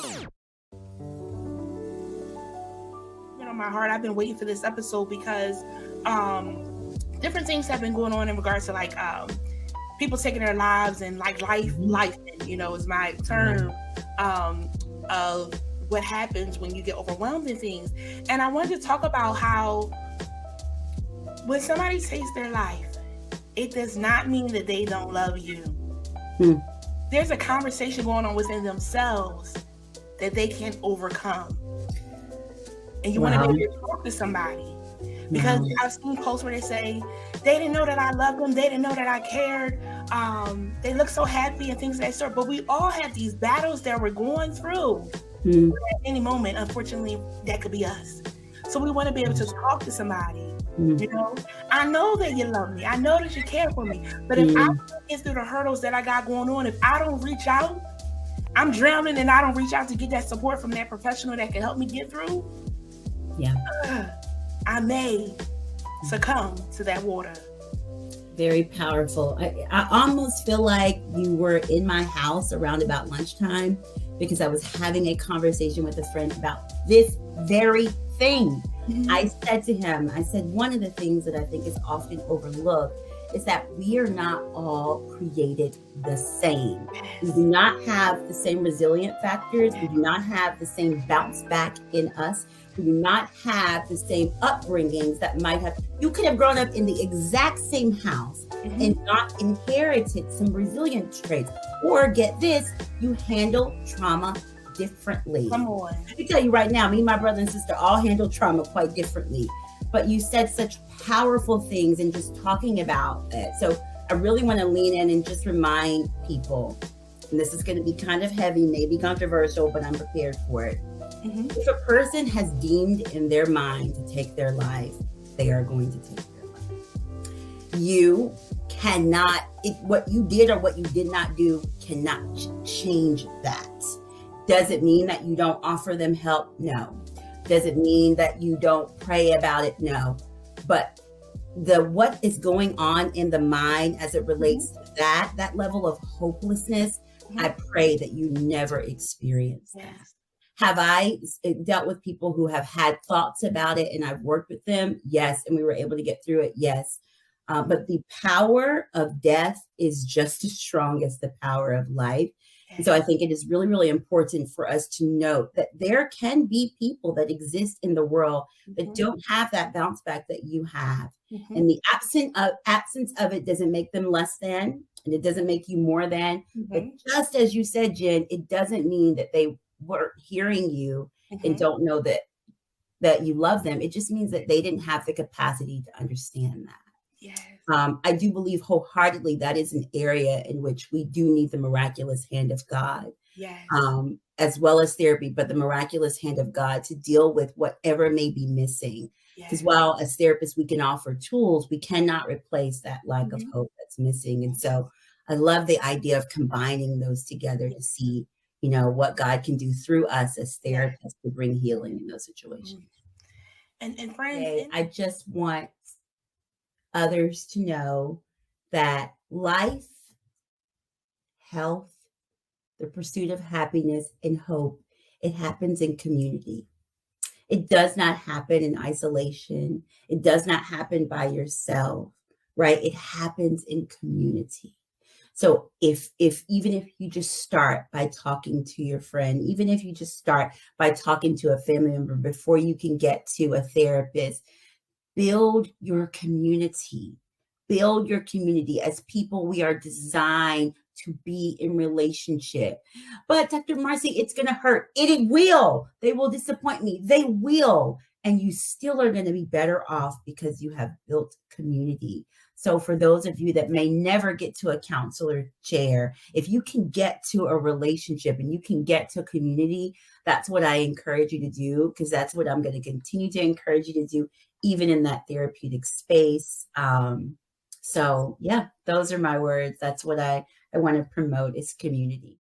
On my heart. I've been waiting for this episode because different things have been going on in regards to like people taking their lives and like life, is my term of what happens when you get overwhelmed in things. And I wanted to talk about how when somebody takes their life, it does not mean that they don't love you. There's a conversation going on within themselves that they can overcome. And you want to be able to talk to somebody. Because I've seen posts where they say, they didn't know that I loved them. They didn't know that I cared. They look so happy and things of that sort. But we all have these battles that we're going through. At any moment, unfortunately, that could be us. So we want to be able to talk to somebody. I know that you love me. I know that you care for me. But if I don't get through the hurdles that I got going on, if I don't reach out, I'm drowning and I don't reach out to get that support from that professional that can help me get through. I may succumb to that water. Very powerful. I almost feel like you were in my house around about lunchtime because I was having a conversation with a friend about this very thing. I said to him, one of the things that I think is often overlooked is that we are not all created the same. We do not have the same resilient factors. We do not have the same bounce back in us. We do not have the same upbringings that might have. You could have grown up in the exact same house and not inherited some resilient traits. Or get this, you handle trauma differently. Come on. Let me tell you right now, me and my brother and sister all handle trauma quite differently. But you said such powerful things in just talking about it. So I really want to lean in and just remind people, and this is going to be kind of heavy, maybe controversial, but I'm prepared for it. If a person has deemed in their mind to take their life, they are going to take their life. You cannot, what you did or what you did not do cannot change that. Does it mean that you don't offer them help? No. Does it mean that you don't pray about it? No. But what is going on in the mind as it relates to that level of hopelessness, I pray that you never experience that. Have I dealt with people who have had thoughts about it and I've worked with them? Yes. And we were able to get through it? Yes. But the power of death is just as strong as the power of life. And so I think it is really, really important for us to note that there can be people that exist in the world that don't have that bounce back that you have. And the absence of it doesn't make them less than, and it doesn't make you more than. But just as you said, Jen, it doesn't mean that they weren't hearing you and don't know that you love them. It just means that they didn't have the capacity to understand that. I do believe wholeheartedly that is an area in which we do need the miraculous hand of God, as well as therapy, but the miraculous hand of God to deal with whatever may be missing. Because while as therapists, we can offer tools, we cannot replace that lack of hope that's missing. And so I love the idea of combining those together to see, what God can do through us as therapists to bring healing in those situations. And friends, I just want others to know that life, health, the pursuit of happiness and hope, it happens in community. It does not happen in isolation. It does not happen by yourself, right? It happens in community. So even if you just start by talking to your friend, even if you just start by talking to a family member before you can get to a therapist, build your community. Build your community. As people, we are designed to be in relationship. But Dr. Marcie, it's going to hurt. It will. They will disappoint me. They will. And you still are going to be better off because you have built community. So for those of you that may never get to a counselor chair, if you can get to a relationship and you can get to a community, that's what I encourage you to do, because that's what I'm going to continue to encourage you to do, even in that therapeutic space. So yeah, those are my words. That's what I want to promote is community.